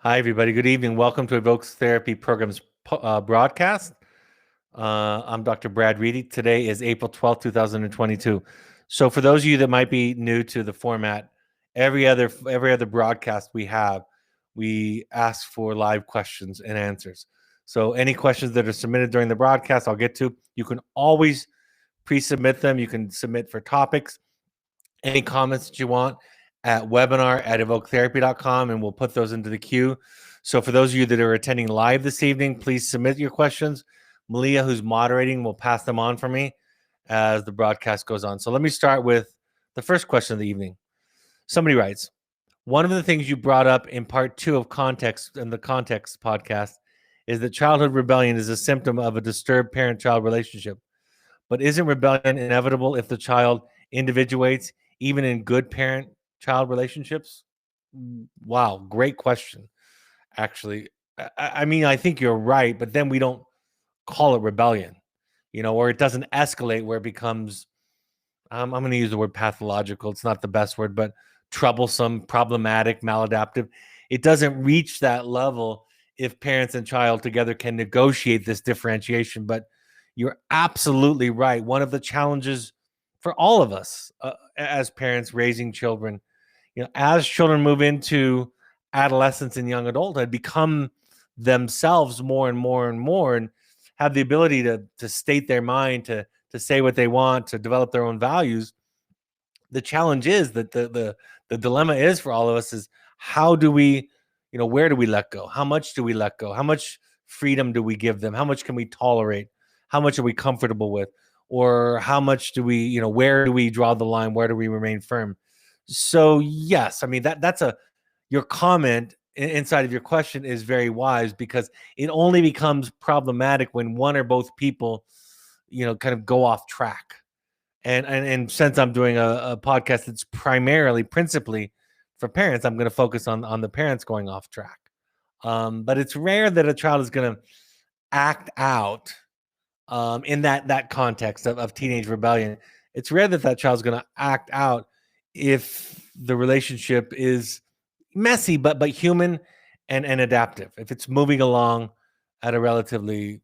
Hi, everybody. Good evening. Welcome to Evokes Therapy Program's broadcast. I'm Dr. Brad Reedy. Today is April 12th, 2022. So for those of you that might be new to the format, every other broadcast we ask for live questions and answers. So any questions that are submitted during the broadcast, I'll get to. You can always pre-submit them. You can submit for topics, any comments that you want at webinar@evoketherapy.com, and we'll put those into the queue. So for those of you that are attending live this evening, please submit your questions. Malia, who's moderating, will pass them on for me as the broadcast goes on. So let me start with the first question of the evening. Somebody writes, one of the things you brought up in part 2 of Context in the Context podcast is that childhood rebellion is a symptom of a disturbed parent-child relationship. But isn't rebellion inevitable if the child individuates, even in good parent-child relationships? Wow, great question. Actually, I mean, I think you're right, but then we don't call it rebellion, or it doesn't escalate where it becomes, I'm going to use the word pathological. It's not the best word, but troublesome, problematic, maladaptive. It doesn't reach that level if parents and child together can negotiate this differentiation. But you're absolutely right. One of the challenges for all of us as parents raising children, as children move into adolescence and young adulthood, become themselves more and more and more, and have the ability to state their mind, to say what they want, to develop their own values. The challenge is that the dilemma is for all of us is, how do we, where do we let go? How much do we let go? How much freedom do we give them? How much can we tolerate? How much are we comfortable with? Or how much do we, where do we draw the line? Where do we remain firm? So yes, I mean, that's your comment inside of your question is very wise, because it only becomes problematic when one or both people, kind of go off track. And since I'm doing a podcast that's principally for parents, I'm going to focus on the parents going off track. But it's rare that a child is going to act out in that context of teenage rebellion. It's rare that child's going to act out if the relationship is messy but human and adaptive. If it's moving along at a relatively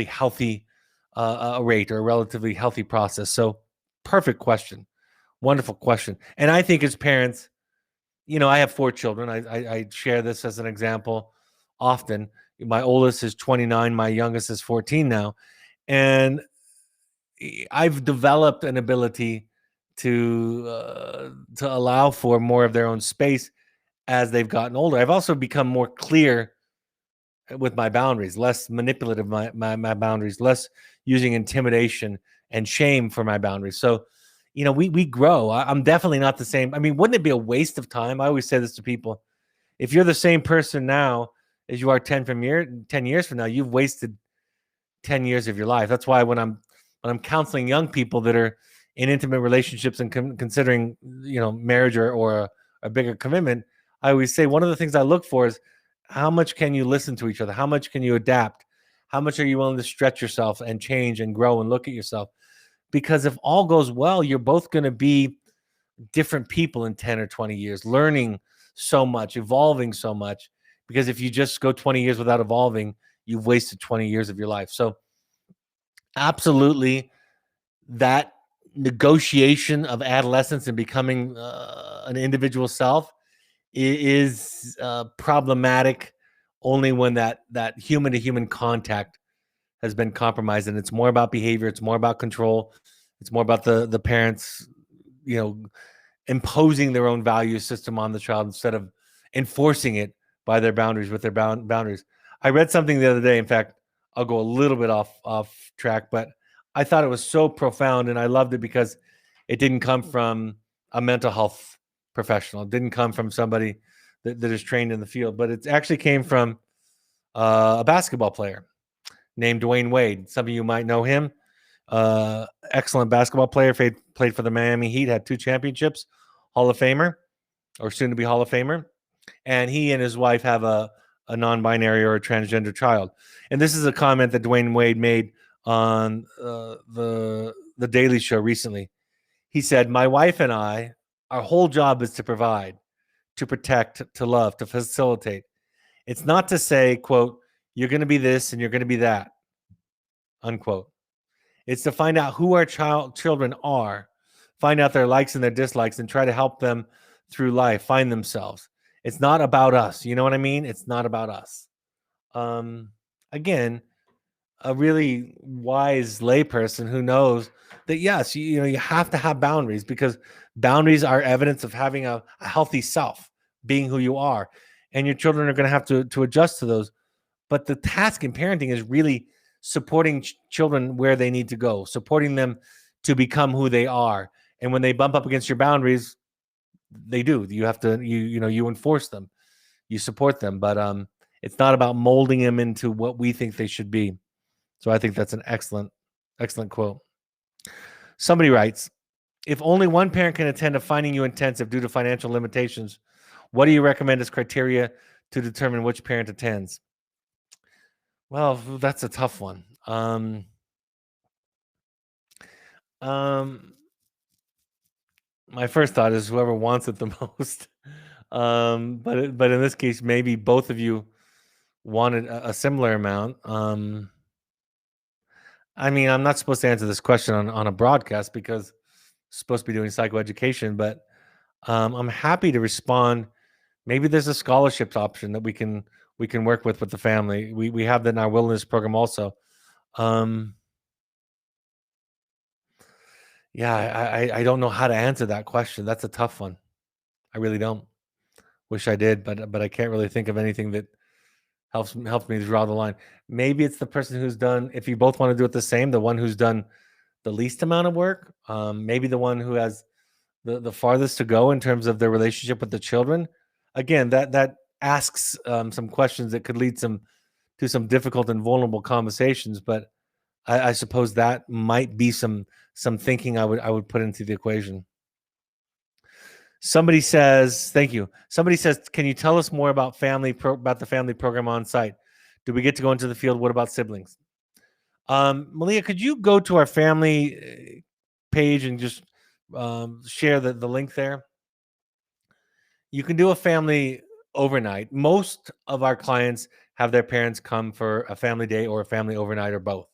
healthy rate, or a relatively healthy process. So perfect question. Wonderful question. And I think as parents, I have 4 children. I share this as an example often. My oldest is 29. My youngest is 14 now. And I've developed an ability to allow for more of their own space as they've gotten older. I've also become more clear with my boundaries, less manipulative my boundaries, less using intimidation and shame for my boundaries. So, we grow. I'm definitely not the same. I mean, wouldn't it be a waste of time? I always say this to people. If you're the same person now as you are 10 years from now, you've wasted 10 years of your life. That's why when I'm counseling young people that are in intimate relationships and considering, marriage or a bigger commitment, I always say one of the things I look for is, how much can you listen to each other? How much can you adapt? How much are you willing to stretch yourself and change and grow and look at yourself? Because if all goes well, you're both going to be different people in 10 or 20 years, learning so much, evolving so much. Because if you just go 20 years without evolving, you've wasted 20 years of your life. So absolutely, that negotiation of adolescence and becoming an individual self is problematic only when that human to human contact has been compromised. And it's more about behavior. It's more about control. It's more about the parents, imposing their own value system on the child instead of enforcing it by their boundaries, with their boundaries. I read something the other day. In fact, I'll go a little bit off track, but I thought it was so profound, and I loved it because it didn't come from a mental health professional. It didn't come from somebody that is trained in the field, but it actually came from a basketball player named Dwayne Wade. Some of you might know him. Excellent basketball player, played for the Miami Heat, had 2 championships, Hall of Famer, or soon to be Hall of Famer. And he and his wife have a non-binary or a transgender child. And this is a comment that Dwayne Wade made on the Daily Show recently. He said, "My wife and I, our whole job is to provide, to protect, to love, to facilitate. It's not to say, quote, you're going to be this and you're going to be that, unquote. It's to find out who our children are, find out their likes and their dislikes, and try to help them through life, find themselves. It's not about us. You know what I mean? It's not about us. Again, a really wise layperson who knows that, yes, you have to have boundaries, because boundaries are evidence of having a healthy self, being who you are, and your children are going to have to adjust to those. But the task in parenting is really supporting children where they need to go, supporting them to become who they are. And when they bump up against your boundaries, they do. You have to you enforce them, you support them, but it's not about molding them into what we think they should be. So I think that's an excellent quote. Somebody writes, if only one parent can attend a Finding You intensive due to financial limitations, what do you recommend as criteria to determine which parent attends? Well, that's a tough one. My first thought is whoever wants it the most. But in this case, maybe both of you wanted a similar amount. I mean, I'm not supposed to answer this question on a broadcast because I'm supposed to be doing psychoeducation, but I'm happy to respond. Maybe there's a scholarships option that we can work with the family. We have that in our wilderness program also. Yeah, I don't know how to answer that question. That's a tough one. I really don't. Wish I did, but I can't really think of anything that helps me draw the line. Maybe it's the person who's done, if you both want to do it the same, the one who's done the least amount of work, maybe the one who has the farthest to go in terms of their relationship with the children. Again, that asks some questions that could lead to some difficult and vulnerable conversations, but I suppose that might be some thinking I would put into the equation. Somebody says, thank you. Somebody says, can you tell us more about about the family program on site? Do we get to go into the field? What about siblings? Malia, could you go to our family page and just share the link there? You can do a family overnight. Most of our clients have their parents come for a family day or a family overnight or both.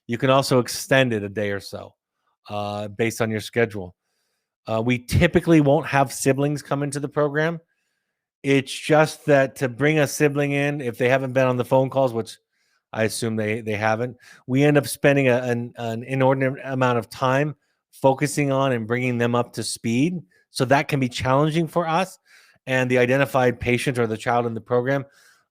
You can also extend it a day or so based on your schedule. We typically won't have siblings come into the program. It's just that to bring a sibling in, if they haven't been on the phone calls, which I assume they haven't, we end up spending an inordinate amount of time focusing on and bringing them up to speed. So that can be challenging for us. And the identified patient or the child in the program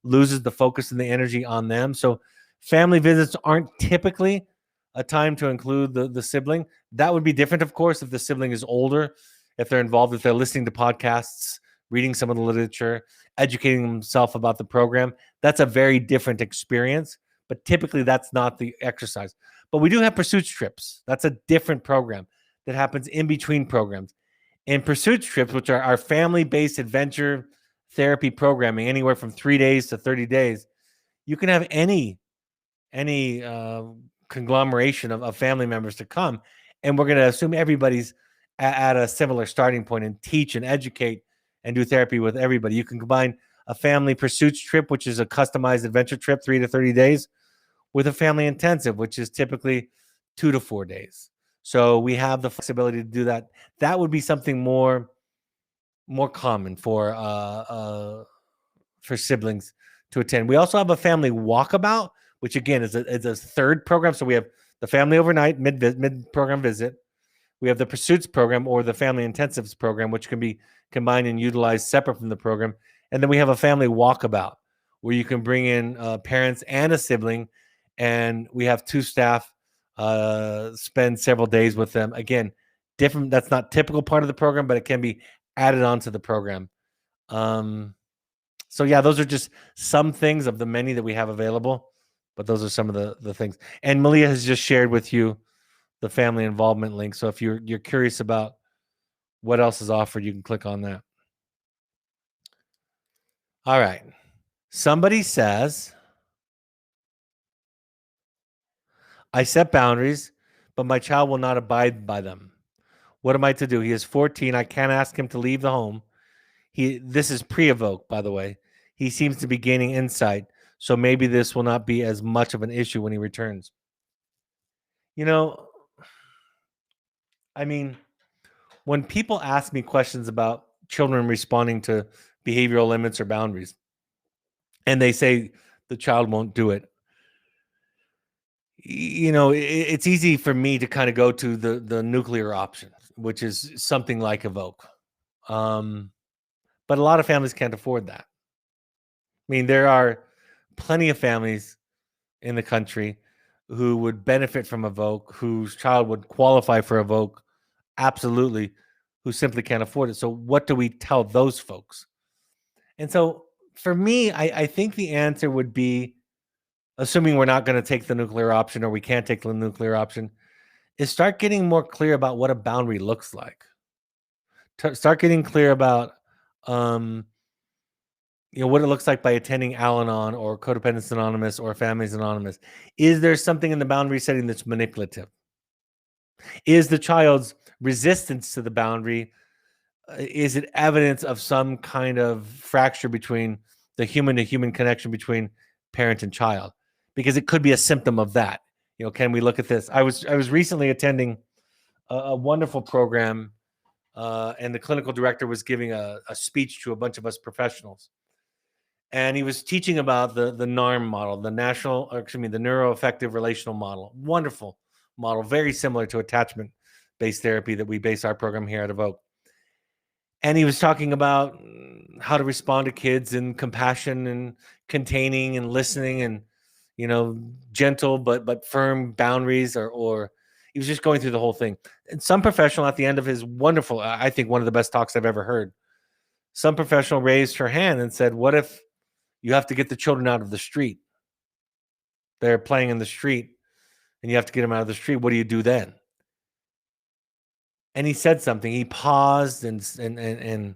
loses the focus and the energy on them. So family visits aren't typically a time to include the sibling. That would be different, of course, if the sibling is older, if they're involved, if they're listening to podcasts, reading some of the literature, educating themselves about the program. That's a very different experience, but typically that's not the exercise. But we do have pursuits trips. That's a different program that happens in between programs. And pursuits trips, which are our family-based adventure therapy programming, anywhere from 3 days to 30 days, you can have any conglomeration of family members to come, and we're going to assume everybody's at a similar starting point and teach and educate and do therapy with everybody. You can combine a family pursuits trip, which is a customized adventure trip, 3 to 30 days, with a family intensive, which is typically 2 to 4 days. So we have the flexibility to do that. That would be something more common for siblings to attend. We also have a family walkabout, which again is a third program. So we have the family overnight mid program visit. We have the pursuits program or the family intensives program, which can be combined and utilized separate from the program. And then we have a family walkabout where you can bring in parents and a sibling, and we have 2 staff spend several days with them. Again, different. That's not typical part of the program, but it can be added onto the program. So yeah, those are just some things of the many that we have available, but those are some of the things. And Malia has just shared with you the family involvement link. So if you're curious about what else is offered, you can click on that. All right. Somebody says, I set boundaries, but my child will not abide by them. What am I to do? He is 14. I can't ask him to leave the home. This is pre-evoke, by the way. He seems to be gaining insight, so maybe this will not be as much of an issue when he returns. You know, I mean, when people ask me questions about children responding to behavioral limits or boundaries, and they say the child won't do it, it's easy for me to kind of go to the nuclear option, which is something like evoke. But a lot of families can't afford that. I mean, there are plenty of families in the country who would benefit from evoke, whose child would qualify for evoke, absolutely, who simply can't afford it. So what do we tell those folks? And so for me, I think the answer would be, assuming we're not going to take the nuclear option or we can't take the nuclear option, is start getting more clear about what a boundary looks like. Start getting clear about what it looks like by attending Al-Anon or Codependence Anonymous or Families Anonymous. Is there something in the boundary setting that's manipulative? Is the child's resistance to the boundary, is it evidence of some kind of fracture between the human to human connection between parent and child? Because it could be a symptom of that. Can we look at this? I was recently attending a wonderful program, and the clinical director was giving a speech to a bunch of us professionals. And he was teaching about the NARM model, the neuroaffective relational model. Wonderful model, very similar to attachment-based therapy that we base our program here at Evoke. And he was talking about how to respond to kids and compassion and containing and listening and, gentle but firm boundaries, or he was just going through the whole thing. And some professional at the end of his wonderful, I think one of the best talks I've ever heard, some professional raised her hand and said, what if you have to get the children out of the street? They're playing in the street and you have to get them out of the street. What do you do then? And he said something. He paused and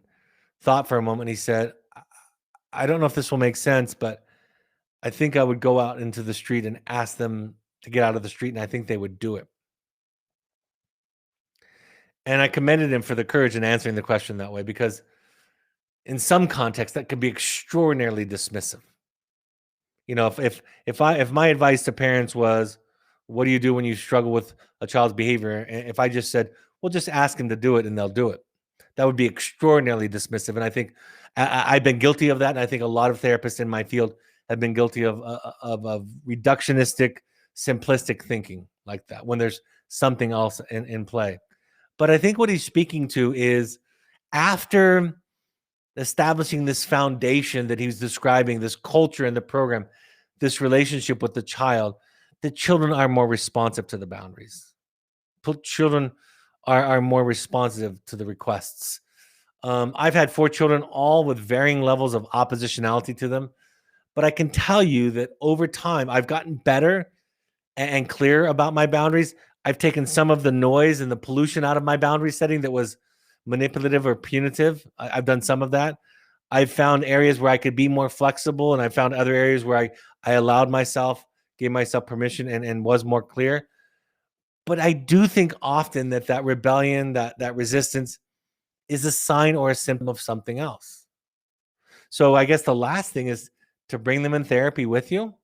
thought for a moment. He said, I don't know if this will make sense, but I think I would go out into the street and ask them to get out of the street, and I think they would do it. And I commended him for the courage in answering the question that way, because in some contexts that could be extraordinarily dismissive. If my advice to parents was, what do you do when you struggle with a child's behavior? And if I just said, well, just ask them to do it and they'll do it, that would be extraordinarily dismissive. And I think I've been guilty of that. And I think a lot of therapists in my field have been guilty of reductionistic, simplistic thinking like that, when there's something else in play. But I think what he's speaking to is, after establishing this foundation that he's describing, this culture in the program, this relationship with the child, the children are more responsive to the boundaries. Children are more responsive to the requests. I've had 4 children, all with varying levels of oppositionality to them. But I can tell you that over time, I've gotten better and clear about my boundaries. I've taken some of the noise and the pollution out of my boundary setting that was manipulative or punitive. I've done some of that. I've found areas where I could be more flexible, and I found other areas where I allowed myself, gave myself permission, and was more clear. But I do think often that rebellion, that resistance, is a sign or a symptom of something else. So I guess the last thing is to bring them in therapy with you.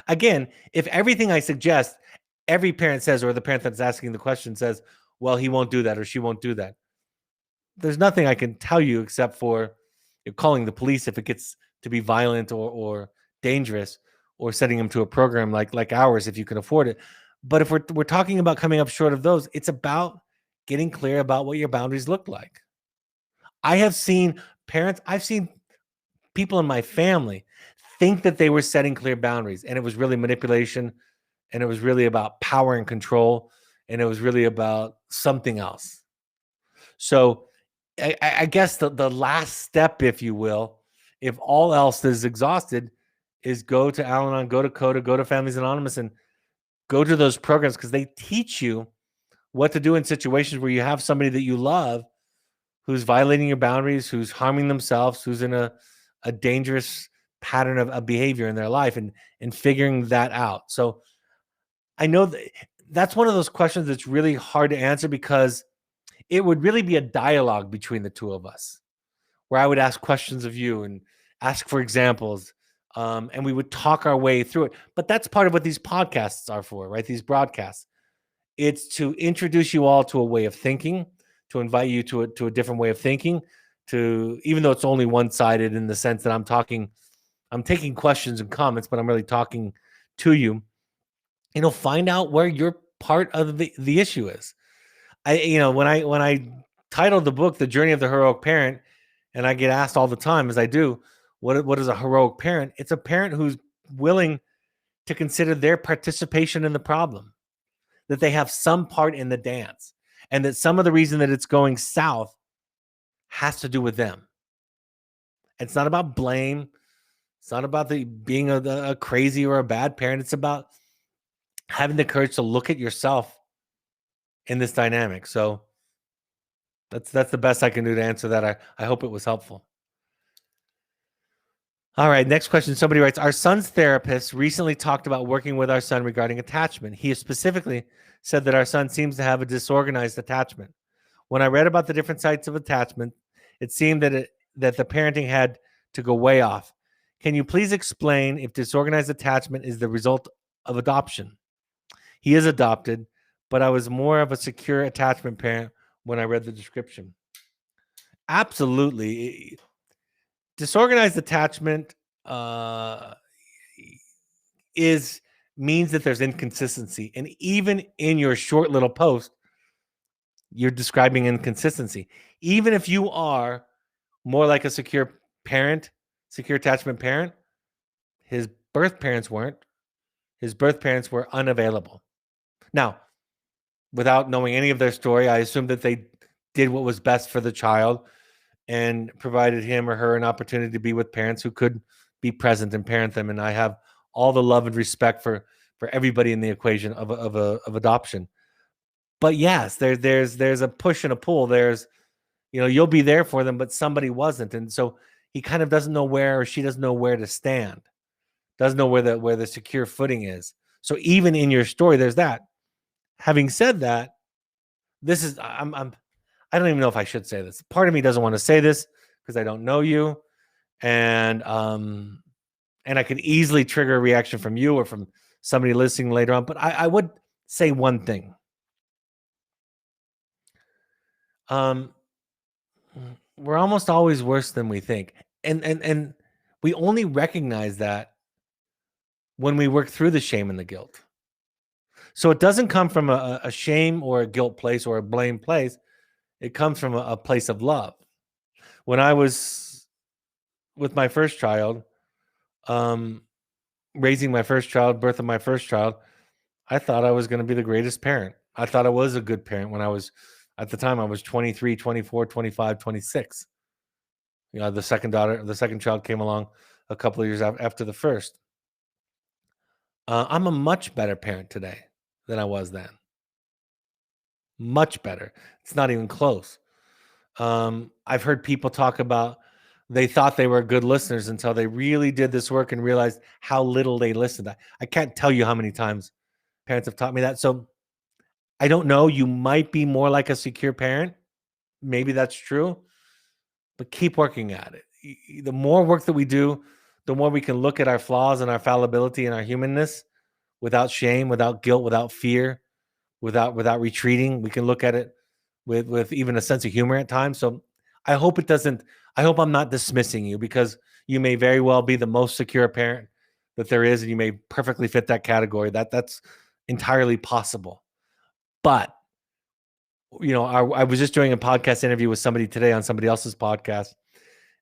Again, if everything I suggest, every parent says, or the parent that's asking the question says, well, he won't do that or she won't do that, there's nothing I can tell you except for calling the police if it gets to be violent or dangerous, or setting them to a program like ours if you can afford it. But if we're talking about coming up short of those, it's about getting clear about what your boundaries look like. I've seen people in my family think that they were setting clear boundaries, and it was really manipulation, and it was really about power and control, and it was really about something else. So I guess the last step, if you will, if all else is exhausted, is go to Al-Anon, go to CODA, go to Families Anonymous, and go to those programs, because they teach you what to do in situations where you have somebody that you love who's violating your boundaries, who's harming themselves, who's in a dangerous pattern of behavior in their life, and figuring that out. So I know that's one of those questions that's really hard to answer, because it would really be a dialogue between the two of us. where I would ask questions of you and ask for examples. And we would talk our way through it. But that's part of what these podcasts are for, right? These broadcasts. It's to introduce you all to a way of thinking, to invite you to a different way of thinking, to, even though it's only one-sided in the sense that I'm taking questions and comments, but I'm really talking to you. Find out where your part of the issue is. When I titled the book "The Journey of the Heroic Parent," and I get asked all the time, as I do, what is a heroic parent? It's a parent who's willing to consider their participation in the problem, that they have some part in the dance, and that some of the reason that it's going south has to do with them. It's not about blame. It's not about being a crazy or a bad parent. It's about having the courage to look at yourself in this dynamic. So that's the best I can do to answer that. I hope it was helpful. All right, next question. Somebody writes, our son's therapist recently talked about working with our son regarding attachment. He specifically said that our son seems to have a disorganized attachment. When I read about the different types of attachment, it seemed that the parenting had to go way off. Can you please explain if disorganized attachment is the result of adoption? He is adopted, but I was more of a secure attachment parent when I read the description. Absolutely. Disorganized attachment means that there's inconsistency. And even in your short little post, you're describing inconsistency. Even if you are more like a secure parent, secure attachment parent, his birth parents weren't. His birth parents were unavailable. Now, without knowing any of their story, I assume that they did what was best for the child and provided him or her an opportunity to be with parents who could be present and parent them. And I have all the love and respect for everybody in the equation of adoption. But yes, there's a push and a pull. There's, you'll be there for them, but somebody wasn't. And so he kind of doesn't know where, or she doesn't know where to stand, doesn't know where the secure footing is. So even in your story, there's that. Having said that, this is, I don't even know if I should say this. Part of me doesn't want to say this because I don't know you. And I could easily trigger a reaction from you or from somebody listening later on. But I would say one thing. We're almost always worse than we think. And we only recognize that when we work through the shame and the guilt. So it doesn't come from a shame or a guilt place or a blame place. It comes from a place of love. When I was with my first child, raising my first child, birth of my first child, I thought I was going to be the greatest parent. I thought I was a good parent when at the time I was 23, 24, 25, 26. The second child came along a couple of years after the first. I'm a much better parent today than I was then. Much better. It's not even close. I've heard people talk about they thought they were good listeners until they really did this work and realized how little they listened. I can't tell you how many times parents have taught me that. So I don't know. You might be more like a secure parent. Maybe that's true, but keep working at it. The more work that we do, the more we can look at our flaws and our fallibility and our humanness without shame, without guilt, without fear, without retreating. We can look at it with even a sense of humor at times. So I hope I'm not dismissing you, because you may very well be the most secure parent that there is, and you may perfectly fit that category. That's entirely possible. But I was just doing a podcast interview with somebody today on somebody else's podcast,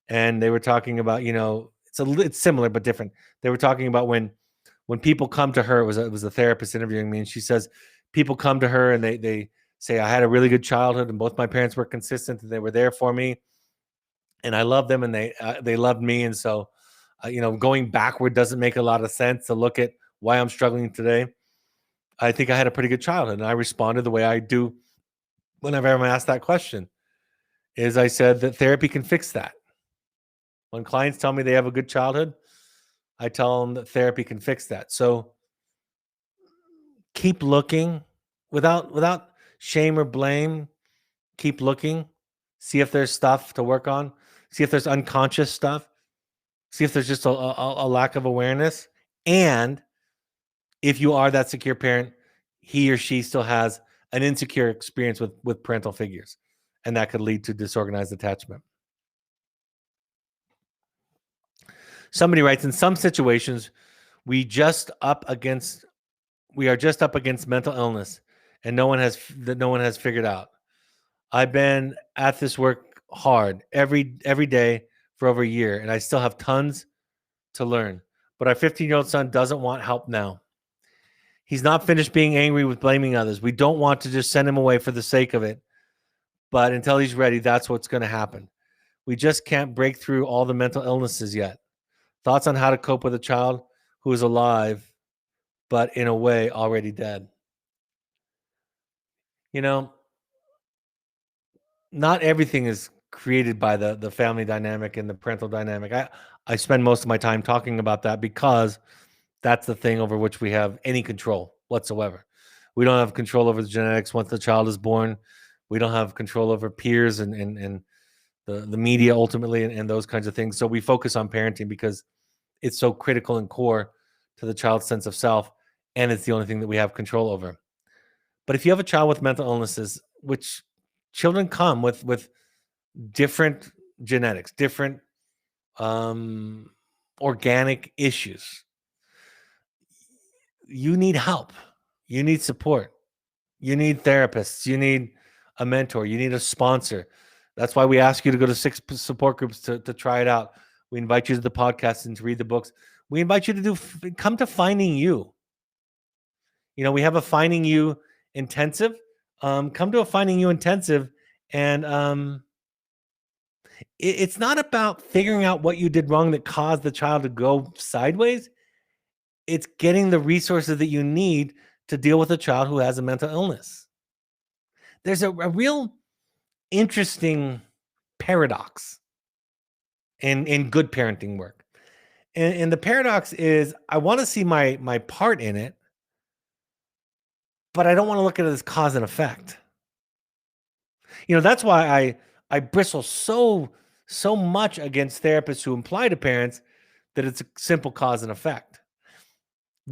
and they were talking about, it's similar but different. They were talking about when people come to her, it was a therapist interviewing me, and she says people come to her and they say, I had a really good childhood and both my parents were consistent and they were there for me and I love them and they loved me. And so, going backward doesn't make a lot of sense to look at why I'm struggling today. I think I had a pretty good childhood, and I responded the way I do whenever I'm asked that question, is I said that therapy can fix that. When clients tell me they have a good childhood, I tell them that therapy can fix that. So keep looking without shame or blame. Keep looking, see if there's stuff to work on. See if there's unconscious stuff. See if there's just a lack of awareness. And if you are that secure parent, he or she still has an insecure experience with parental figures. And that could lead to disorganized attachment. Somebody writes, in some situations, we are just up against mental illness, and no one has figured out. I've been at this work hard every day for over a year, and I still have tons to learn. But our 15-year-old son doesn't want help now. He's not finished being angry with blaming others. We don't want to just send him away for the sake of it. But until he's ready, that's what's going to happen. We just can't break through all the mental illnesses yet. Thoughts on how to cope with a child who is alive, but in a way already dead. You know, not everything is created by the family dynamic and the parental dynamic. I spend most of my time talking about that because that's the thing over which we have any control whatsoever. We don't have control over the genetics once the child is born. We don't have control over peers and the media ultimately and those kinds of things. So we focus on parenting because it's so critical and core to the child's sense of self, and it's the only thing that we have control over. But if you have a child with mental illnesses, which children come with different genetics, different organic issues, you need help. You need support. You need therapists. You need a mentor. You need a sponsor. That's why we ask you to go to 6 support groups to try it out. We invite you to the podcast and to read the books. We invite you to come to Finding You. You know, we have a Finding You intensive. Come to a Finding You intensive, and it's not about figuring out what you did wrong that caused the child to go sideways. It's getting the resources that you need to deal with a child who has a mental illness. There's a real interesting paradox in good parenting work. And the paradox is I want to see my part in it, but I don't want to look at it as cause and effect. You know, that's why I bristle so much against therapists who imply to parents that it's a simple cause and effect.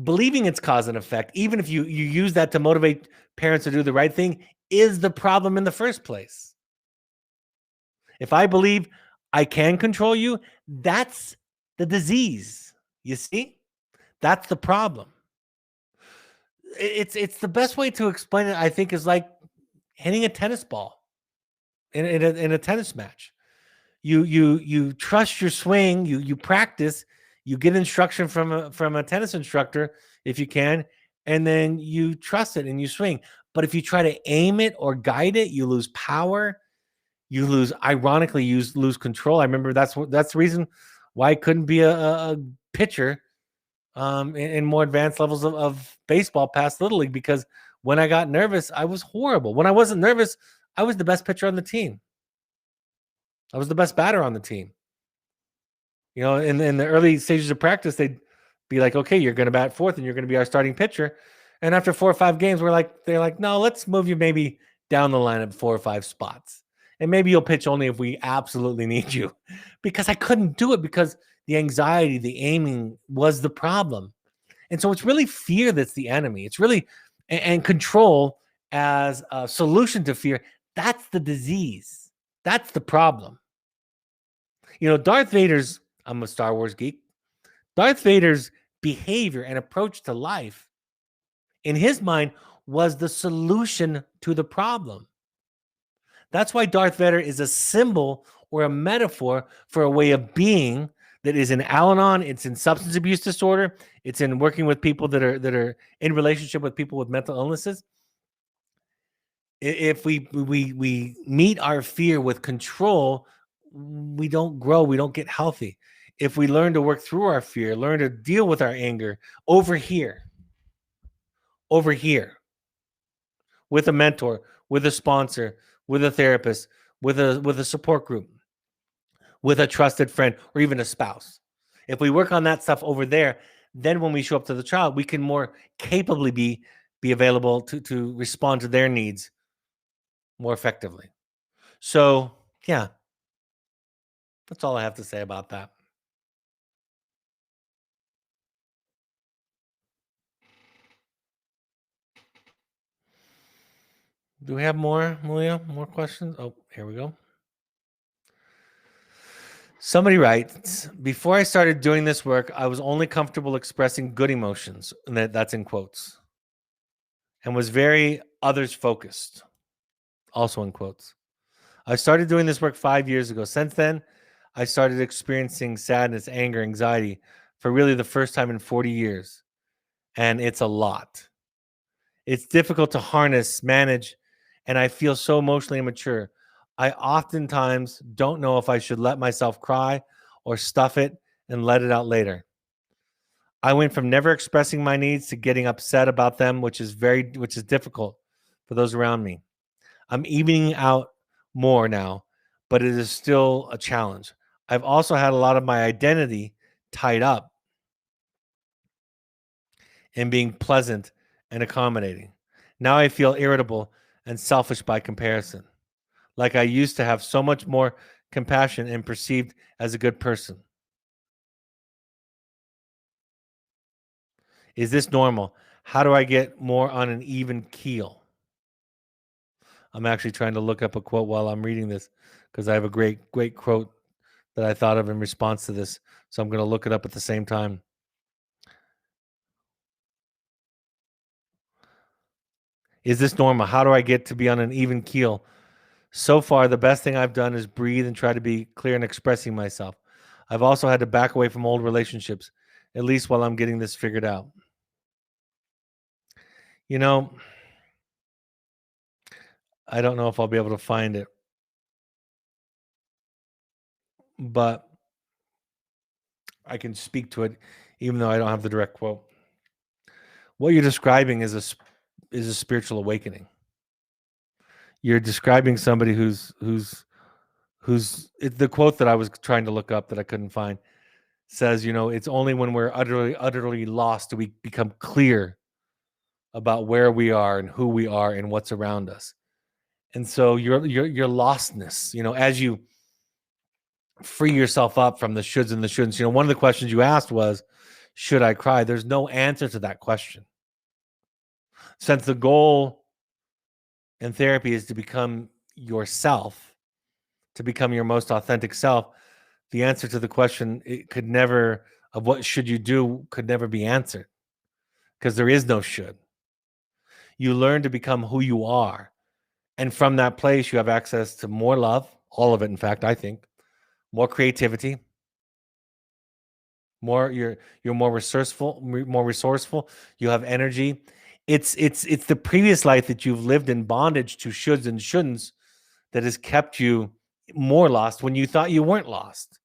Believing it's cause and effect, even if you use that to motivate parents to do the right thing, is the problem in the first place. If I believe I can control you, that's the disease. You see? That's the problem. It's the best way to explain it, I think, is like hitting a tennis ball in a tennis match. You trust your swing, you practice, you get instruction from a tennis instructor if you can, and then you trust it and you swing. But if you try to aim it or guide it, you lose power. You lose control. I remember that's the reason why I couldn't be a pitcher in more advanced levels of baseball past Little League, because when I got nervous, I was horrible. When I wasn't nervous, I was the best pitcher on the team. I was the best batter on the team. You know, in the early stages of practice, they'd be like, okay, you're going to bat fourth and you're going to be our starting pitcher. And after 4 or 5 games, they're like, no, let's move you maybe down the lineup 4 or 5 spots. And maybe you'll pitch only if we absolutely need you. Because I couldn't do it because the anxiety, the aiming was the problem. And so it's really fear that's the enemy. It's really, and control as a solution to fear. That's the disease. That's the problem. You know, Darth Vader's, I'm a Star Wars geek, Darth Vader's behavior and approach to life, in his mind, was the solution to the problem. That's why Darth Vader is a symbol or a metaphor for a way of being that is in Al-Anon. It's in substance abuse disorder. It's in working with people that are in relationship with people with mental illnesses. If we meet our fear with control, we don't grow. We don't get healthy. If we learn to work through our fear, learn to deal with our anger over here, with a mentor, with a sponsor, with a therapist, with a support group, with a trusted friend, or even a spouse. If we work on that stuff over there, then when we show up to the child, we can more capably be available to respond to their needs more effectively. So, yeah, That's all I have to say about that. Do we have more, Malia? More questions? Oh, here we go. Somebody writes, before I started doing this work, I was only comfortable expressing good emotions, and that's in quotes, and was very others focused, also in quotes. I started doing this work 5 years ago. Since then, I started experiencing sadness, anger, anxiety for really the first time in 40 years. And it's a lot. It's difficult to harness, manage, and I feel so emotionally immature. I oftentimes don't know if I should let myself cry or stuff it and let it out later. I went from never expressing my needs to getting upset about them, which is difficult for those around me. I'm evening out more now, but it is still a challenge. I've also had a lot of my identity tied up in being pleasant and accommodating. Now I feel irritable and selfish by comparison. Like I used to have so much more compassion and perceived as a good person. Is this normal? How do I get more on an even keel? I'm actually trying to look up a quote while I'm reading this because I have a great quote that I thought of in response to this. So I'm going to look it up at the same time. Is this normal? How do I get to be on an even keel? So far, the best thing I've done is breathe and try to be clear in expressing myself. I've also had to back away from old relationships, at least while I'm getting this figured out. You know, I don't know if I'll be able to find it, but I can speak to it, even though I don't have the direct quote. What you're describing is a spiritual awakening. You're describing somebody the quote that I was trying to look up that I couldn't find says, it's only when we're utterly lost do we become clear about where we are and who we are and what's around us. And so your lostness, as you free yourself up from the shoulds and the shouldn'ts, one of the questions you asked was, should I cry? There's no answer to that question. Since the goal in therapy is to become yourself, to become your most authentic self, the answer to the question of what should you do could never be answered because there is no should. You learn to become who you are. And from that place, you have access to more love, all of it, in fact, I think, more creativity, you're more resourceful, you have energy. It's the previous life that you've lived in bondage to shoulds and shouldn'ts that has kept you more lost when you thought you weren't lost.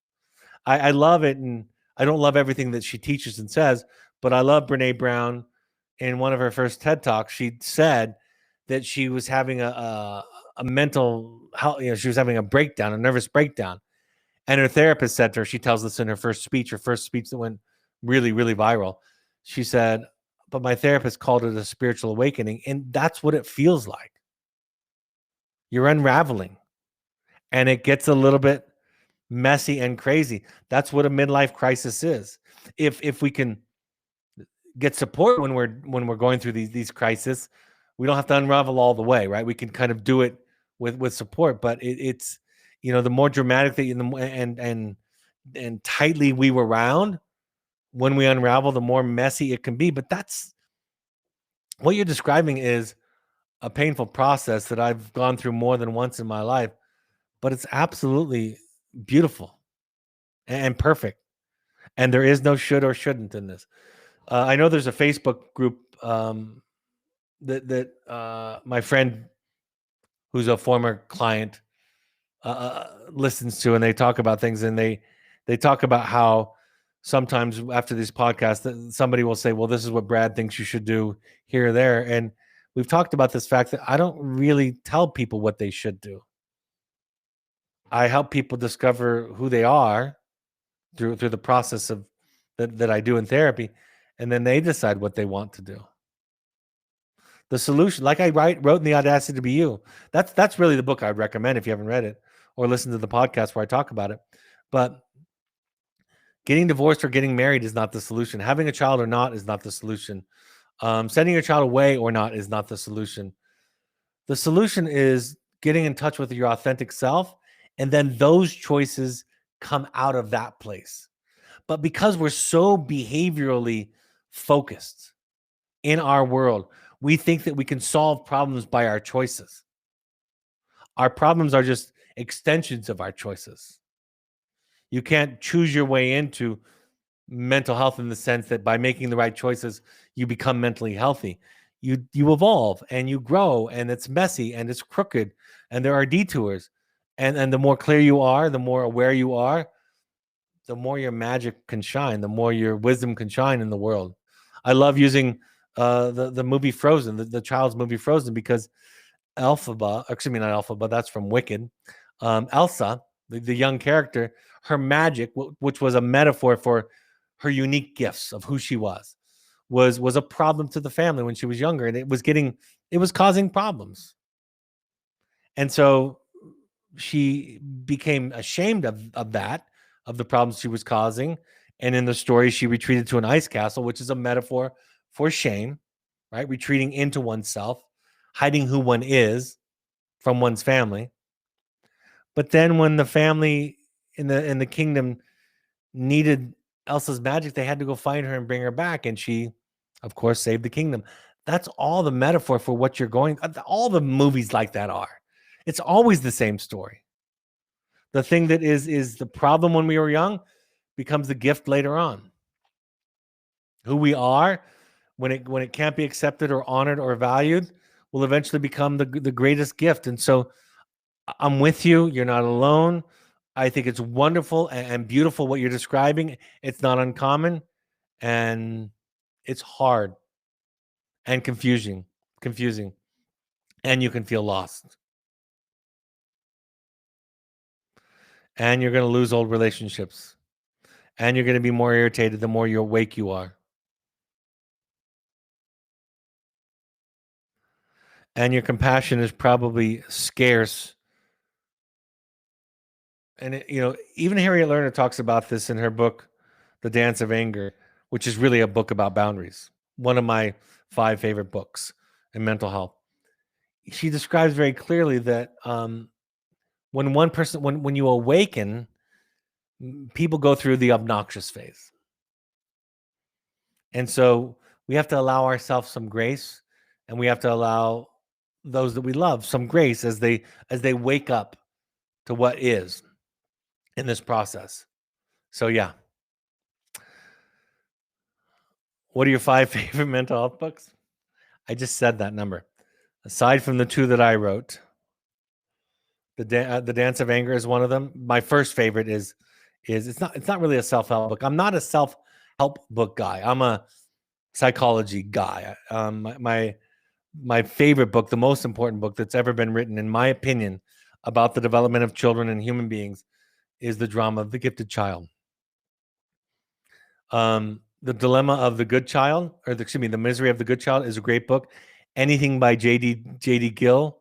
I love it, and I don't love everything that she teaches and says, but I love Brene Brown. In one of her first TED Talks, she said that she was having a mental health, she was having a breakdown, a nervous breakdown. And her therapist said to her, she tells this in her first speech that went really, really viral. She said, but my therapist called it a spiritual awakening. And that's what it feels like. You're unraveling, and it gets a little bit messy and crazy. That's what a midlife crisis is. If we can get support when we're going through these crises, we don't have to unravel all the way, right? We can kind of do it with support, but it's the more dramatic that and tightly we were around when we unravel, the more messy it can be. But that's what you're describing is a painful process that I've gone through more than once in my life, but it's absolutely beautiful and perfect. And there is no should or shouldn't in this. I know there's a Facebook group that my friend, who's a former client, listens to, and they talk about things, and they talk about how sometimes after these podcasts, somebody will say, "Well, this is what Brad thinks you should do here or there," and we've talked about this fact that I don't really tell people what they should do. I help people discover who they are through the process of that I do in therapy, and then they decide what they want to do. The solution, like I wrote in The Audacity to Be You, that's really the book I'd recommend if you haven't read it or listen to the podcast where I talk about it. But getting divorced or getting married is not the solution. Having a child or not is not the solution. Sending your child away or not is not the solution. The solution is getting in touch with your authentic self, and then those choices come out of that place. But because we're so behaviorally focused in our world, we think that we can solve problems by our choices. Our problems are just extensions of our choices. You can't choose your way into mental health in the sense that by making the right choices, you become mentally healthy. You evolve and you grow, and it's messy and it's crooked, and there are detours. And the more clear you are, the more aware you are, the more your magic can shine, the more your wisdom can shine in the world. I love using the movie Frozen, the child's movie Frozen, because Elphaba, excuse me, not Elphaba, that's from Wicked. Elsa, the young character, her magic, which was a metaphor for her unique gifts of who she was a problem to the family when she was younger, and it was causing problems. And so she became ashamed of that, of the problems she was causing. And in the story, she retreated to an ice castle, which is a metaphor for shame, right? Retreating into oneself, hiding who one is from one's family. But then when the family in the kingdom needed Elsa's magic, they had to go find her and bring her back. And she, of course, saved the kingdom. That's all the metaphor for what you're going. All the movies like that are. It's always the same story. The thing that is the problem when we were young becomes the gift later on. Who we are when it can't be accepted or honored or valued will eventually become the greatest gift. And so I'm with you. You're not alone. I think it's wonderful and beautiful what you're describing. It's not uncommon, and it's hard and confusing, and you can feel lost. And you're going to lose old relationships, and you're going to be more irritated the more you're awake you are. And your compassion is probably scarce. And even Harriet Lerner talks about this in her book, The Dance of Anger, which is really a book about boundaries. One of my 5 favorite books in mental health. She describes very clearly that when one person, when you awaken, people go through the obnoxious phase. And so we have to allow ourselves some grace, and we have to allow those that we love some grace as they wake up to what is in this process. So yeah. What are your 5 favorite mental health books? I just said that number. Aside from the 2 that I wrote, the Dance of Anger is one of them. My first favorite is it's not really a self-help book. I'm not a self-help book guy. I'm a psychology guy. My favorite book, the most important book that's ever been written, in my opinion, about the development of children and human beings, is The Drama of the Gifted Child. The Dilemma of the Good Child, The Misery of the Good Child, is a great book. Anything by J.D. Gill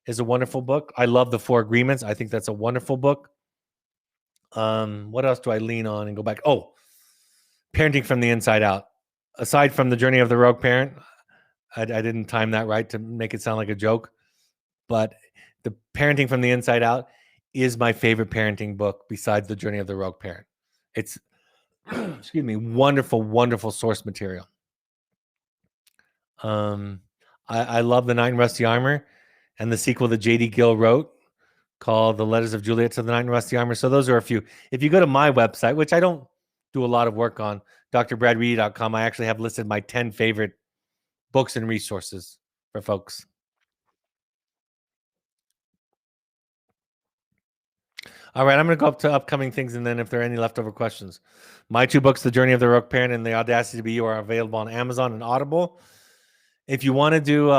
is a wonderful book. I love The 4 Agreements. I think that's a wonderful book. What else do I lean on and go back? Oh, Parenting from the Inside Out. Aside from The Journey of the Rogue Parent, I didn't time that right to make it sound like a joke, but the Parenting from the Inside Out is my favorite parenting book besides The Journey of the Rogue Parent. It's excuse me, wonderful, wonderful source material. I love The Knight in Rusty Armor and the sequel that J.D. Gill wrote called The Letters of Juliet to the Knight in Rusty Armor. So those are a few. If you go to my website, which I don't do a lot of work on, drbradreedy.com, I actually have listed my 10 favorite books and resources for folks. All right, I'm going to go up to upcoming things, and then if there are any leftover questions. My 2 books, The Journey of the Rogue Parent and The Audacity to Be You, are available on Amazon and Audible. If you want to do,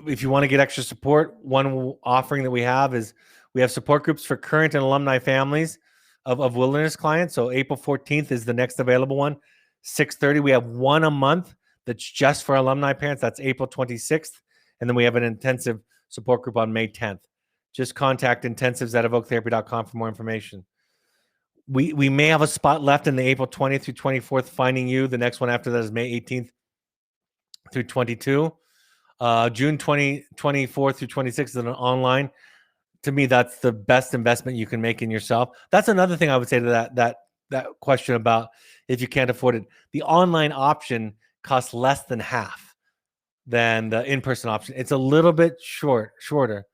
if you want to get extra support, one offering that we have is we have support groups for current and alumni families of wilderness clients. So April 14th is the next available one. 6:30. We have one a month that's just for alumni parents. That's April 26th. And then we have an intensive support group on May 10th. just contact intensives@evoketherapy.com for more information. We may have a spot left in the April 20th through 24th Finding You. The next one after that is May 18th through 22. June 24th through 26th is an online. To me, that's the best investment you can make in yourself. That's another thing I would say to that question about if you can't afford it. The online option costs less than half than the in-person option. It's a little bit shorter.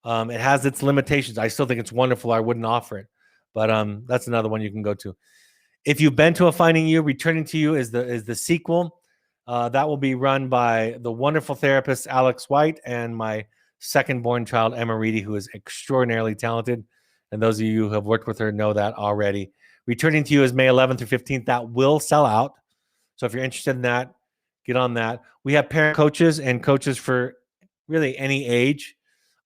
It has its limitations. I still think it's wonderful. I wouldn't offer it, but that's another one you can go to. If you've been to a Finding You, Returning to You is the sequel. That will be run by the wonderful therapist Alex White and my second-born child Emma Reedy, who is extraordinarily talented. And those of you who have worked with her know that already. Returning to You is May 11th through 15th. That will sell out. So if you're interested in that, get on that. We have parent coaches and coaches for really any age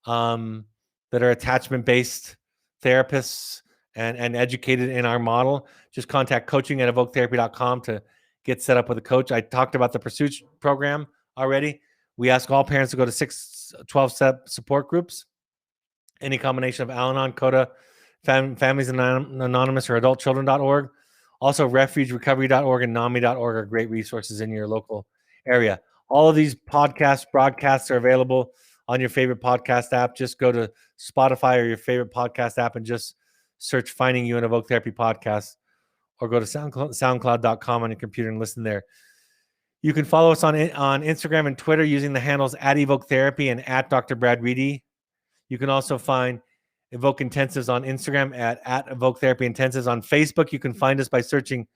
that are attachment-based therapists and educated in our model. Just contact coaching@evoketherapy.com to get set up with a coach. I talked about the Pursuit program already. We ask all parents to go to 6 12-step support groups. Any combination of Al-Anon, CODA, Families Anonymous, or adultchildren.org. Also, refugerecovery.org and NAMI.org are great resources in your local area. All of these broadcasts are available on your favorite podcast app. Just go to Spotify or your favorite podcast app and just search Finding You and Evoke Therapy Podcast, or go to soundcloud.com on your computer and listen there. You can follow us on Instagram and Twitter using the handles @EvokeTherapy and @Dr. Brad Reedy. You can also find Evoke Intensives on Instagram at Evoke Therapy Intensives. On Facebook, you can find us by searching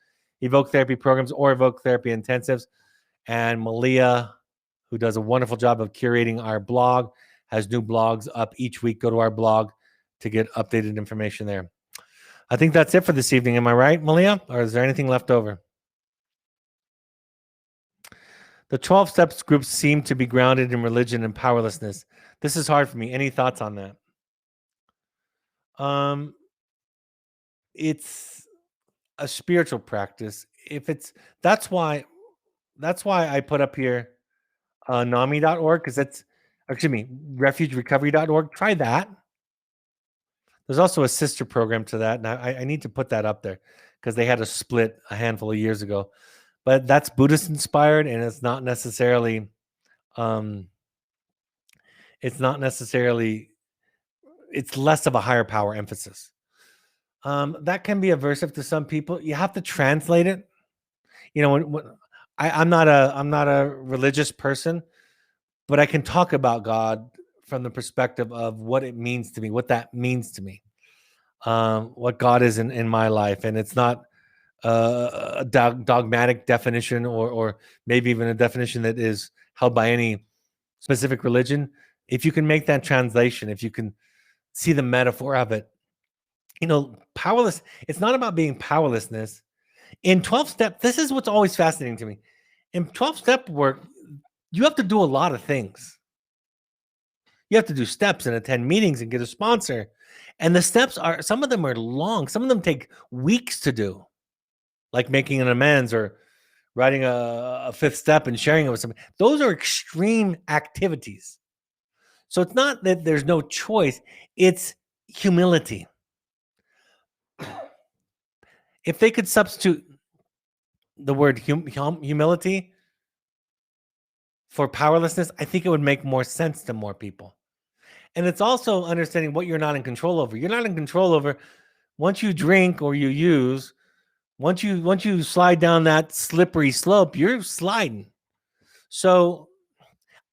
Evoke Therapy Programs or Evoke Therapy Intensives. And Malia, who does a wonderful job of curating our blog, has new blogs up each week. Go to our blog to get updated information there. I think that's it for this evening. Am I right, Malia? Or is there anything left over? The 12 steps groups seem to be grounded in religion and powerlessness. This is hard for me. Any thoughts on that? It's a spiritual practice. That's why I put up here NAMI.org, because that's, refugerecovery.org. Try that. There's also a sister program to that, and I need to put that up there because they had a split a handful of years ago. But that's Buddhist inspired, and it's not necessarily it's less of a higher power emphasis. That can be aversive to some people. You have to translate it. You know, when I'm not a religious person, but I can talk about God from the perspective of what it means to me, what that means to me, what God is in my life. And it's not a dogmatic definition or maybe even a definition that is held by any specific religion. If you can make that translation, if you can see the metaphor of it, powerless, it's not about being powerlessness. In 12-step, this is what's always fascinating to me. In 12-step work, you have to do a lot of things. You have to do steps and attend meetings and get a sponsor. And the steps some of them are long. Some of them take weeks to do, like making an amends or writing a 5th step and sharing it with somebody. Those are extreme activities. So it's not that there's no choice. It's humility. If they could substitute the word humility for powerlessness, I think it would make more sense to more people. And it's also understanding what you're not in control over. You're not in control over once you drink or you use, once you slide down that slippery slope, you're sliding. So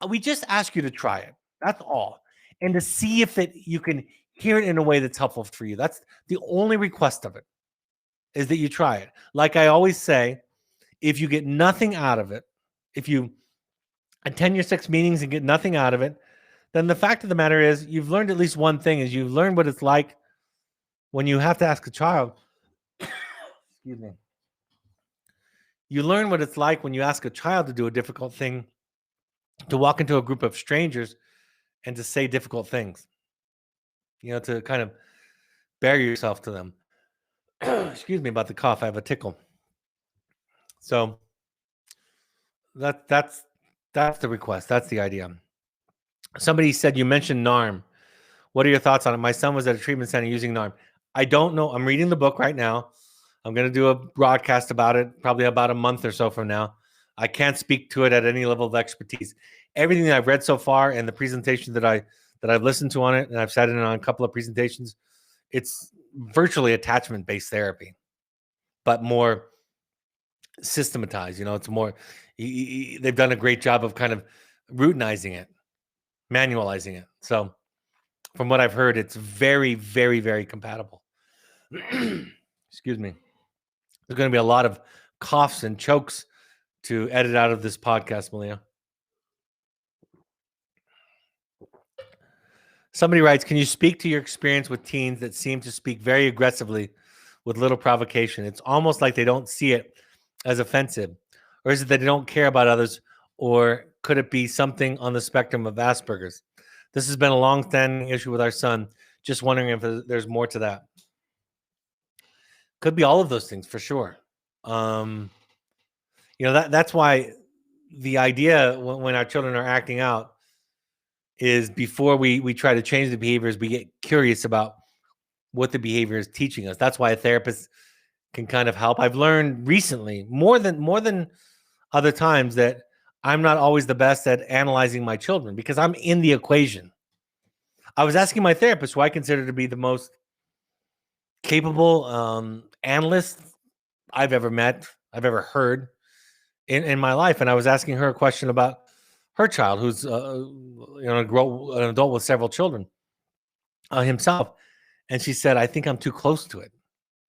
we just ask you to try it. That's all. And to see if you can hear it in a way that's helpful for you. That's the only request of it, is that you try it. Like I always say, if you get nothing out of it, if you attend your 6 meetings and get nothing out of it, then the fact of the matter is you've learned at least one thing, is you've learned what it's like when you have to ask a child. Excuse me. You learn what it's like when you ask a child to do a difficult thing, to walk into a group of strangers and to say difficult things, to kind of bare yourself to them. Excuse me about the cough. I have a tickle. So that's the request. That's the idea. Somebody said, you mentioned NARM. What are your thoughts on it? My son was at a treatment center using NARM. I don't know. I'm reading the book right now. I'm going to do a broadcast about it probably about a month or so from now. I can't speak to it at any level of expertise. Everything that I've read so far and the presentation that I've listened to on it, and I've sat in on a couple of presentations, it's virtually attachment-based therapy, but more systematized. It's more, they've done a great job of kind of routinizing it, manualizing it. So from what I've heard, it's very, very, very compatible. Excuse me. There's going to be a lot of coughs and chokes to edit out of this podcast, Malia. Somebody writes, can you speak to your experience with teens that seem to speak very aggressively with little provocation? It's almost like they don't see it as offensive. Or is it that they don't care about others? Or could it be something on the spectrum of Asperger's? This has been a long-standing issue with our son. Just wondering if there's more to that. Could be all of those things for sure. That's why the idea when our children are acting out is before we try to change the behaviors, we get curious about what the behavior is teaching us. That's why a therapist can kind of help. I've learned recently more than other times that I'm not always the best at analyzing my children because I'm in the equation. I was asking my therapist, who I consider to be the most capable analyst I've ever met, I've ever heard in my life. And I was asking her a question about her child, who's an adult with several children himself. And she said, I think I'm too close to it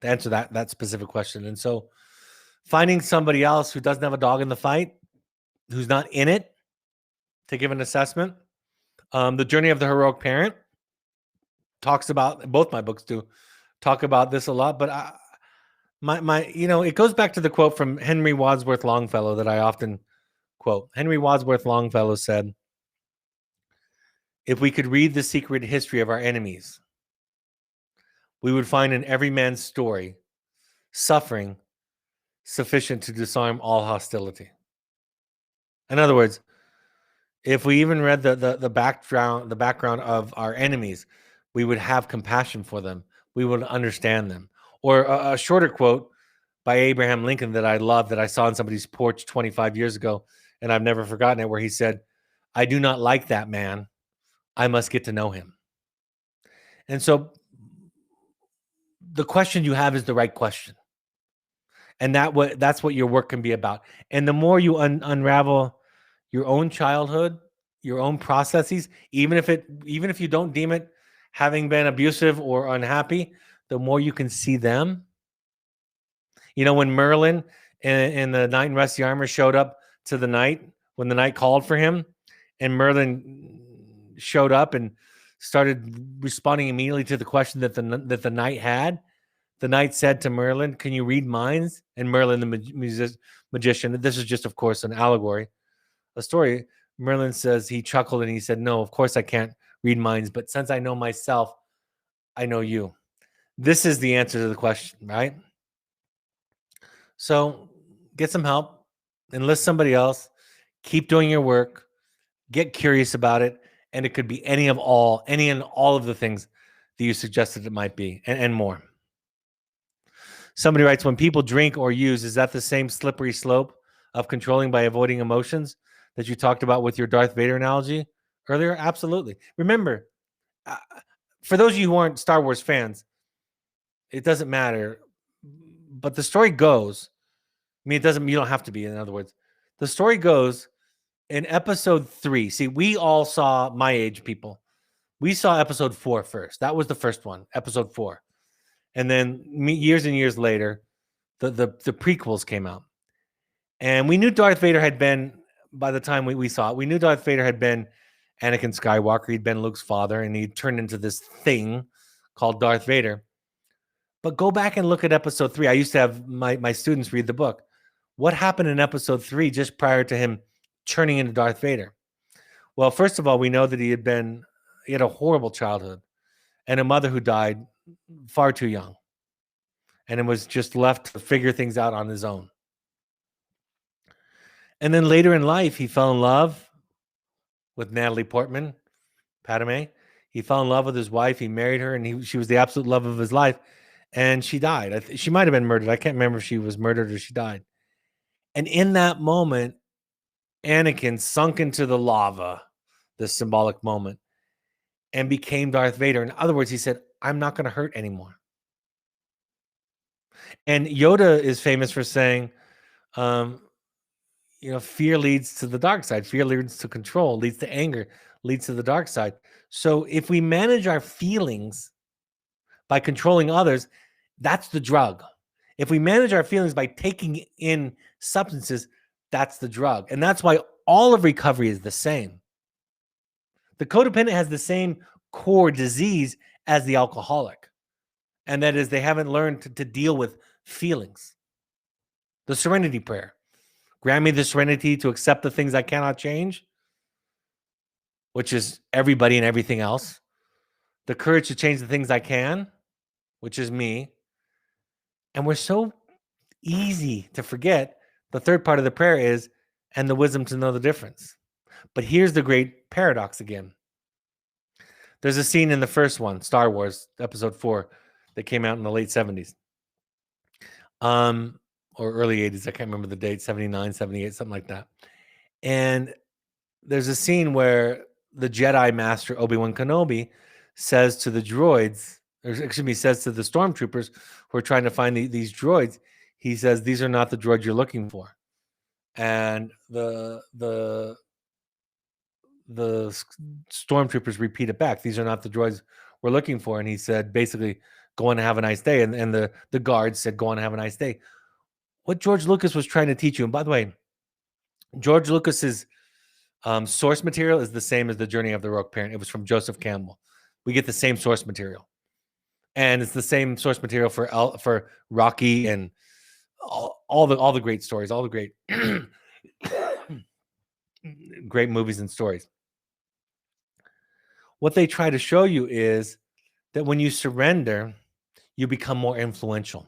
to answer that specific question. And so finding somebody else who doesn't have a dog in the fight, who's not in it, to give an assessment. The Journey of the Heroic Parent talks about, both my books do talk about this a lot, but it goes back to the quote from Henry Wadsworth Longfellow that I often quote. Henry Wadsworth Longfellow said, if we could read the secret history of our enemies, we would find in every man's story suffering sufficient to disarm all hostility. In other words, if we even read the background of our enemies, we would have compassion for them. We would understand them. Or a shorter quote by Abraham Lincoln that I love, that I saw on somebody's porch 25 years ago, and I've never forgotten it, where he said, I do not like that man. I must get to know him. And so the question you have is the right question. And that's what your work can be about. And the more you unravel your own childhood, your own processes, even if you don't deem it having been abusive or unhappy, the more you can see them. When Merlin in the Knight in Rusty Armor showed up to the knight, when the knight called for him, and Merlin showed up and started responding immediately to the question that the knight had. The knight said to Merlin, can you read minds? And Merlin, the magician, this is just, of course, an allegory, a story. Merlin says, he chuckled and he said, no, of course I can't read minds, but since I know myself, I know you. This is the answer to the question, right? So get some help, enlist somebody else, keep doing your work, get curious about it, and it could be any and all of the things that you suggested it might be, and more. Somebody writes, when people drink or use, is that the same slippery slope of controlling by avoiding emotions that you talked about with your Darth Vader analogy earlier? Absolutely. Remember, for those of you who aren't Star Wars fans, it doesn't matter. But the story goes, you don't have to be, in other words. The story goes in episode 3. See, we all saw, my age people, we saw episode 4 first. That was the first one, episode 4. And then years and years later, the prequels came out. And we knew Darth Vader had been, by the time we saw it, we knew Darth Vader had been Anakin Skywalker. He'd been Luke's father, and he turned into this thing called Darth Vader. But go back and look at episode 3. I used to have my students read the book. What happened in episode 3 just prior to him turning into Darth Vader? Well, first of all, we know that he had a horrible childhood and a mother who died far too young, and it was just left to figure things out on his own. And then later in life, he fell in love with Natalie Portman, Padme. He fell in love with his wife. He married her, and she was the absolute love of his life. And she died. She might have been murdered. I can't remember if she was murdered or she died. And in that moment, Anakin sunk into the lava, this symbolic moment, and became Darth Vader. In other words, he said, I'm not going to hurt anymore. And Yoda is famous for saying, fear leads to the dark side. Fear leads to control, leads to anger, leads to the dark side. So if we manage our feelings by controlling others, that's the drug. If we manage our feelings by taking in substances, that's the drug. And that's why all of recovery is the same. The codependent has the same core disease as the alcoholic. And that is, they haven't learned to deal with feelings. The serenity prayer. Grant me the serenity to accept the things I cannot change, which is everybody and everything else. The courage to change the things I can, which is me. And we're so easy to forget. The third part of the prayer is, and the wisdom to know the difference. But here's the great paradox again. There's a scene in the first one, Star Wars, episode 4, that came out in the late 70s. Or early 80s. I can't remember the date, 79, 78, something like that. And there's a scene where the Jedi Master Obi-Wan Kenobi says to the droids, says to the stormtroopers who are trying to find these droids, he says, these are not the droids you're looking for. And the stormtroopers repeat it back. These are not the droids we're looking for. And he said, basically, go on and have a nice day. And the guards said, go on and have a nice day. What George Lucas was trying to teach you, and by the way, George Lucas's source material is the same as The Journey of the Rogue Parent. It was from Joseph Campbell. We get the same source material. And it's the same source material for Rocky and all the great stories, all the great great movies and stories. What they try to show you is that when you surrender, you become more influential.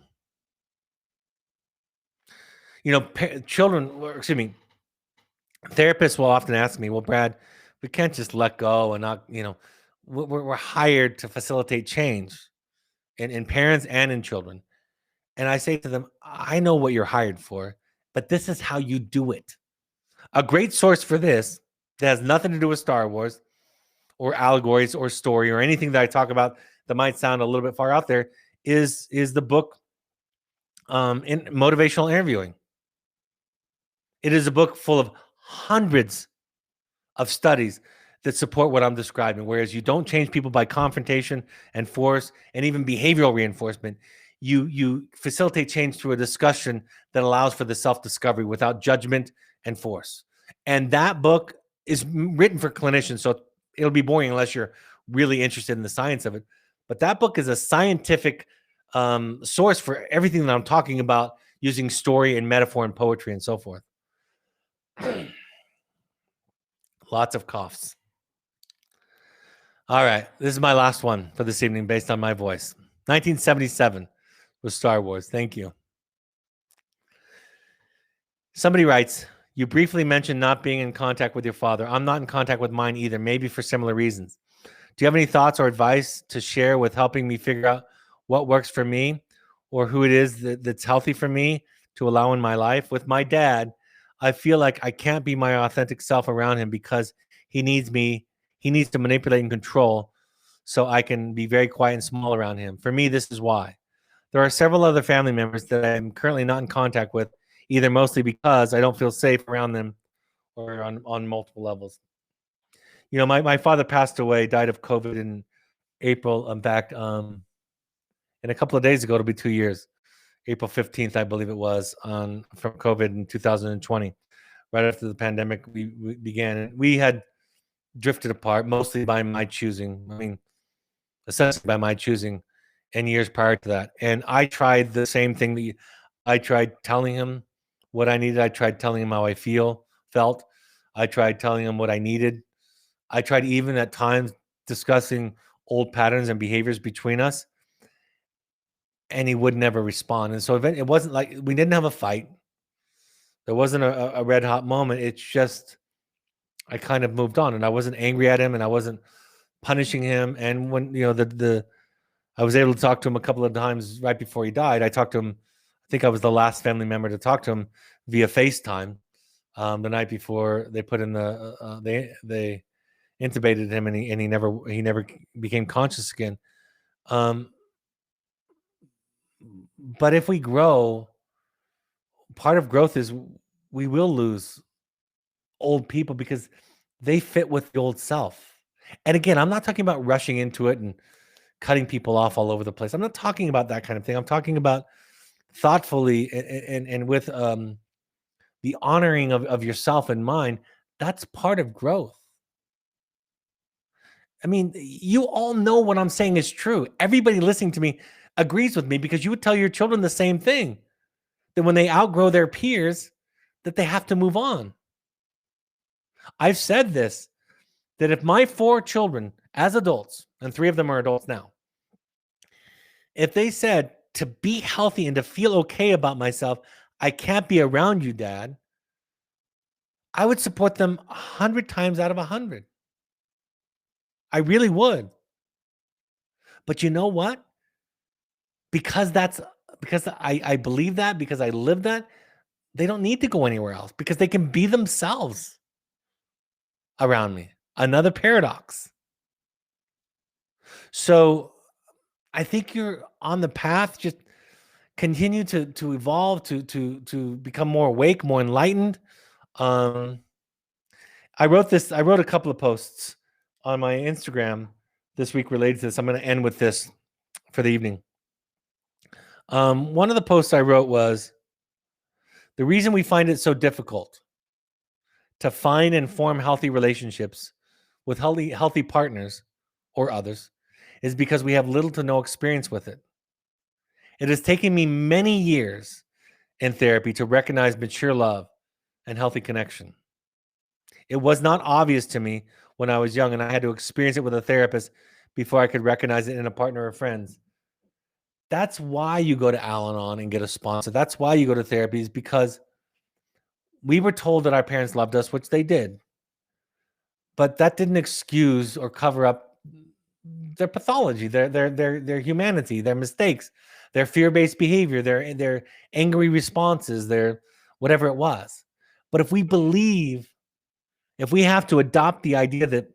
Therapists will often ask me, well, Brad, we can't just let go and not, we're hired to facilitate change in parents and in children. And I say to them, I know what you're hired for, but this is how you do it. A great source for this that has nothing to do with Star Wars or allegories or story or anything that I talk about that might sound a little bit far out there is the book in Motivational Interviewing. It is a book full of hundreds of studies that support what I'm describing. Whereas you don't change people by confrontation and force and even behavioral reinforcement. You facilitate change through a discussion that allows for the self-discovery without judgment and force. And that book is written for clinicians, so it'll be boring unless you're really interested in the science of it. But that book is a scientific source for everything that I'm talking about, using story and metaphor and poetry and so forth. Lots of coughs. All right. This is my last one for this evening based on my voice. 1977 was Star Wars. Thank you. Somebody writes, you briefly mentioned not being in contact with your father. I'm not in contact with mine either, maybe for similar reasons. Do you have any thoughts or advice to share with helping me figure out what works for me or who it is that's healthy for me to allow in my life? With my dad, I feel like I can't be my authentic self around him because he needs me. He needs to manipulate and control so I can be very quiet and small around him. For me, this is why. There are several other family members that I'm currently not in contact with, either mostly because I don't feel safe around them or on multiple levels. My father passed away, died of COVID in April. In fact, in a couple of days ago, it'll be 2 years. April 15th, I believe it was, from COVID in 2020. Right after the pandemic we began. We had drifted apart, mostly by my choosing. I mean, essentially by my choosing, and years prior to that. And I tried the same thing I tried telling him what I needed. I tried telling him how I felt. I tried telling him what I needed. I tried even at times discussing old patterns and behaviors between us, and he would never respond. And so it wasn't like we didn't have a fight. There wasn't a red hot moment. It's just I kind of moved on, and I wasn't angry at him, and I wasn't punishing him. And when, I was able to talk to him a couple of times right before he died. I talked to him. I think I was the last family member to talk to him via FaceTime the night before they put in they intubated him, and he never became conscious again. But if we grow, part of growth is we will lose old people because they fit with the old self. And again, I'm not talking about rushing into it and cutting people off all over the place. I'm not talking about that kind of thing. I'm talking about thoughtfully and with the honoring of yourself in mind. That's part of growth. I mean, you all know what I'm saying is true. Everybody listening to me agrees with me, because you would tell your children the same thing, that when they outgrow their peers, that they have to move on. I've said this, that if my 4 children as adults, and 3 of them are adults now, if they said, to be healthy and to feel okay about myself, I can't be around you, Dad, I would support them 100 times out of 100. I really would. But you know what? Because I believe that, because I live that, they don't need to go anywhere else, because they can be themselves around me. Another paradox. So I think you're on the path. Just continue to evolve, to become more awake, more enlightened. I wrote a couple of posts on my Instagram this week related to this. I'm going to end with this for the evening. One of the posts I wrote was, the reason we find it so difficult to find and form healthy relationships with healthy partners or others is because we have little to no experience with it. It has taken me many years in therapy to recognize mature love and healthy connection. It was not obvious to me when I was young, and I had to experience it with a therapist before I could recognize it in a partner or friends. That's why you go to Al-Anon and get a sponsor. That's why you go to therapy, is because we were told that our parents loved us, which they did. But that didn't excuse or cover up their pathology, their humanity, their mistakes, their fear-based behavior, their angry responses, their whatever it was. But if we have to adopt the idea that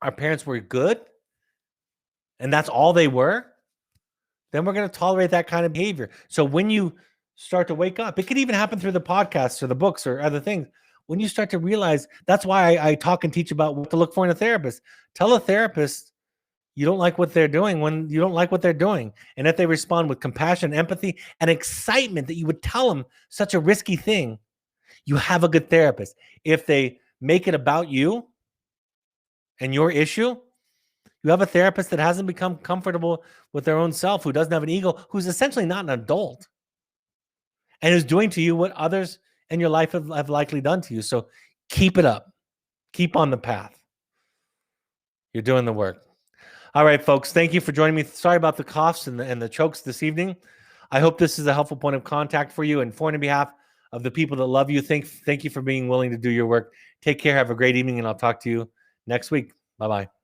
our parents were good and that's all they were, then we're going to tolerate that kind of behavior. So when you start to wake up, it could even happen through the podcasts or the books or other things. When you start to realize, that's why I talk and teach about what to look for in a therapist. Tell a therapist you don't like what they're doing when you don't like what they're doing. And if they respond with compassion, empathy, and excitement that you would tell them such a risky thing, you have a good therapist. If they make it about you and your issue, you have a therapist that hasn't become comfortable with their own self, who doesn't have an ego, who's essentially not an adult, and is doing to you what others in your life have likely done to you. So keep it up. Keep on the path. You're doing the work. All right, folks. Thank you for joining me. Sorry about the coughs and the chokes this evening. I hope this is a helpful point of contact for you. And for and behalf of the people that love you, thank you for being willing to do your work. Take care. Have a great evening, and I'll talk to you next week. Bye-bye.